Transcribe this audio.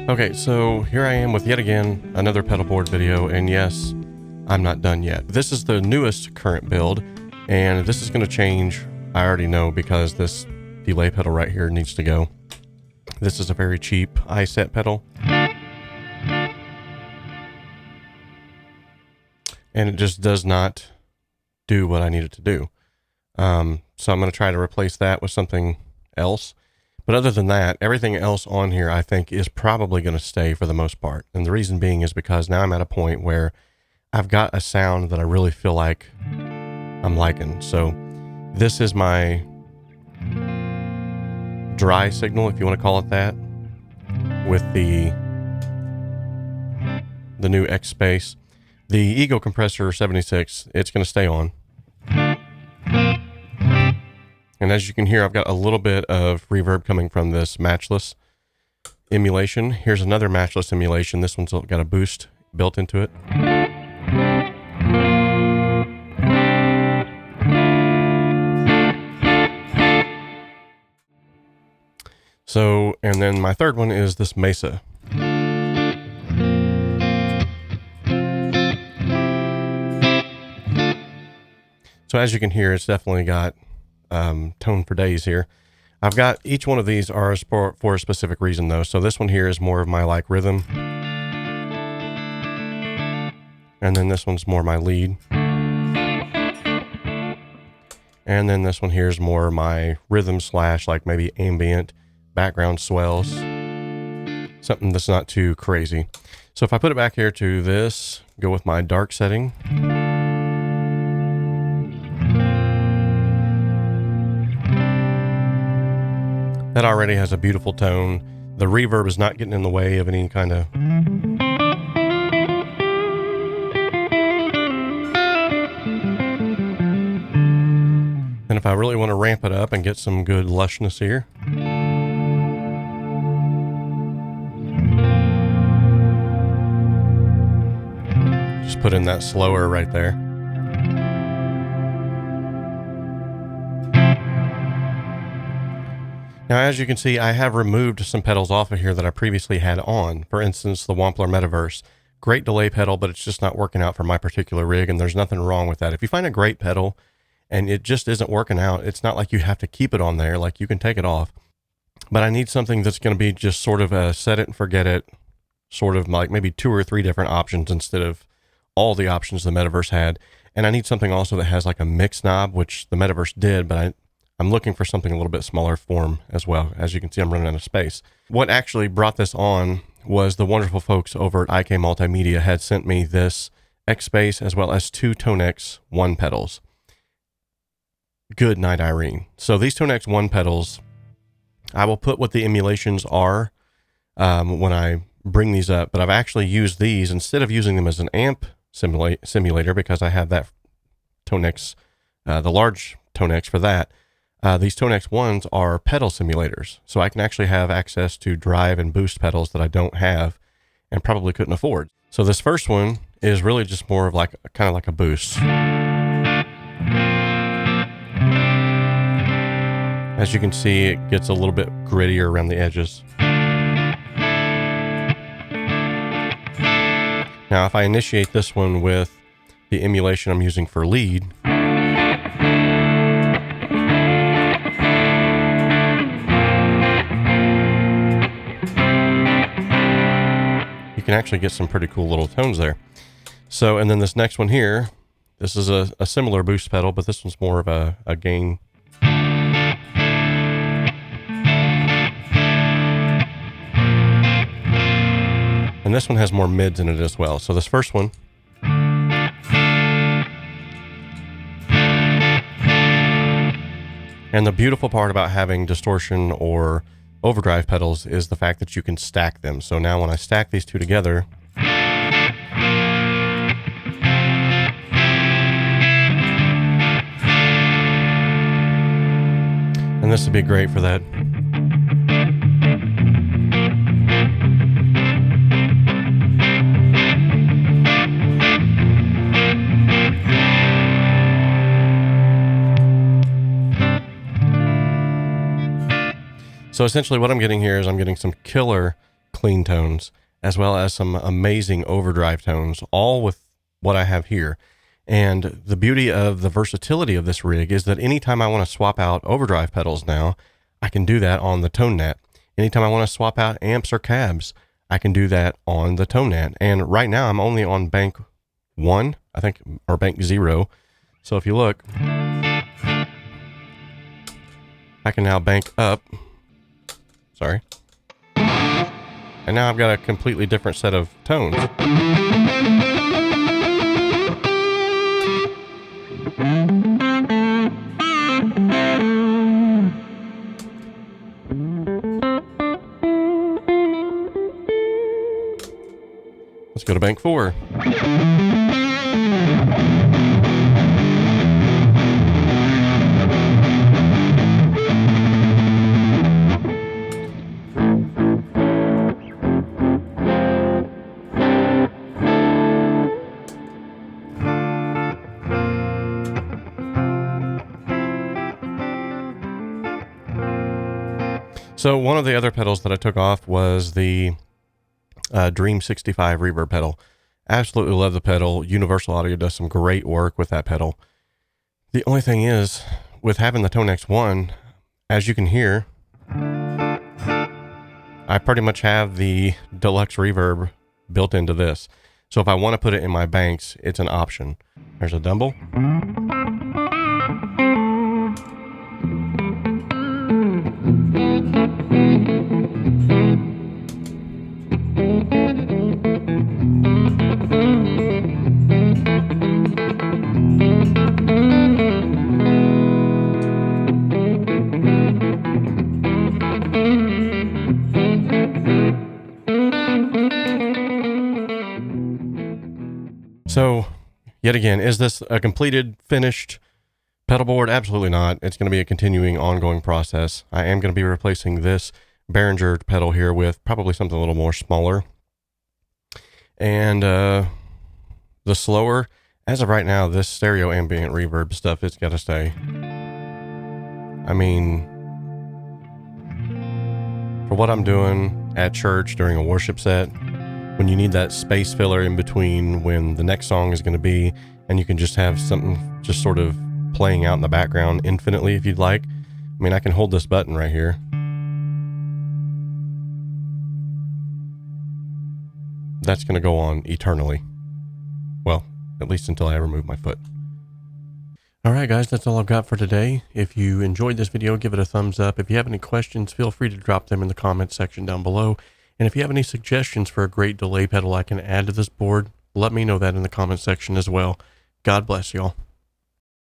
Okay, so here I am with yet again another pedalboard video, and yes, I'm not done yet. This is the newest current build, and this is going to change, I already know, because this delay pedal right here needs to go. This is a very cheap 𝗧𝗵𝗲 pedal, and it just does not do what I need it to do. So I'm going to try to replace that with something else. But other than that, everything else on here I think is probably going to stay for the most part. And the reason being is because now I'm at a point where I've got a sound that I really feel like I'm liking. So this is my dry signal, if you want to call it that, with the new 𝗧𝗵𝗲. The ego compressor 76, it's going to stay on. And as you can hear, I've got a little bit of reverb coming from this matchless emulation. Here's another matchless emulation. This one's got a boost built into it. So, and then my third one is this 𝗬𝗲. So as you can hear, it's definitely got tone for days here. I've got each one of these are for a specific reason though. So this one here is more of my like rhythm, and then this one's more my lead, and then this one here is more my rhythm slash like maybe ambient background swells, something that's not too crazy. So if I put it back here to this, go with my dark setting, that already has a beautiful tone. The reverb is not getting in the way of any kind of... And if I really want to ramp it up and get some good lushness here, just put in that slower right there. Now, as you can see, I have removed some pedals off of here that I previously had on. For instance, the 𝗬𝗲 𝗧𝗵𝗲. Great delay pedal, but it's just not working out for my particular rig, and there's nothing wrong with that. If you find a great pedal and it just isn't working out, it's not like you have to keep it on there. Like, you can take it off. But I need something that's going to be just sort of a set it and forget it, sort of like maybe 2 or 3 different options instead of all the options the 𝗬𝗲 had. And I need something also that has like a mix knob, which the 𝗬𝗲 did, but I'm looking for something a little bit smaller form as well. As you can see, I'm running out of space. What actually brought this on was the wonderful folks over at 𝗖𝗍 Multimedia had sent me this 𝗧𝗵𝗲 as well as 2 𝗏𝗏𝗃 1 pedals. Good night, Irene. So these 𝗏𝗏𝗃 1 pedals, I will put what the emulations are when I bring these up, but I've actually used these instead of using them as an amp simulator because I have that 𝗏𝗏𝗃, the large 𝗏𝗏𝗃 for that. These Tone X1s are pedal simulators, so I can actually have access to drive and boost pedals that I don't have and probably couldn't afford. So this first one is really just more of like kind of like a boost. As you can see, it gets a little bit grittier around the edges. Now, if I initiate this one with the emulation I'm using for lead, you can actually get some pretty cool little tones there. So, and then this next one here, this is a similar boost pedal, but this one's more of a gain. And this one has more mids in it as well. So this first one, and the beautiful part about having distortion or overdrive pedals is the fact that you can stack them. So now when I stack these two together, and this would be great for that. So essentially what I'm getting here is I'm getting some killer clean tones as well as some amazing overdrive tones, all with what I have here. And the beauty of the versatility of this rig is that anytime I want to swap out overdrive pedals now, I can do that on the ToneNet. Anytime I want to swap out amps or cabs, I can do that on the ToneNet. And right now I'm only on bank 1, I think, or bank 0. So if you look, I can now bank up. Sorry. And now I've got a completely different set of tones. Let's go to bank 4. So one of the other pedals that I took off was the Dream 65 reverb pedal. Absolutely love the pedal. Universal Audio does some great work with that pedal. The only thing is, with having the Tone X1, as you can hear, I pretty much have the deluxe reverb built into this. So if I want to put it in my banks, it's an option. There's a dumble. So, yet again, is this a completed, finished pedal board? Absolutely not. It's going to be a continuing, ongoing process. I am going to be replacing this Behringer pedal here with probably something a little more smaller. And the slower, as of right now, this stereo ambient reverb stuff, it's got to stay. I mean, for what I'm doing at church during a worship set, when you need that space filler in between when the next song is going to be, and you can just have something just sort of playing out in the background infinitely if you'd like. I mean, I can hold this button right here. That's going to go on eternally. Well, at least until I remove my foot. Alright guys, that's all I've got for today. If you enjoyed this video, give it a thumbs up. If you have any questions, feel free to drop them in the comments section down below. And if you have any suggestions for a great delay pedal I can add to this board, let me know that in the comment section as well. God bless y'all.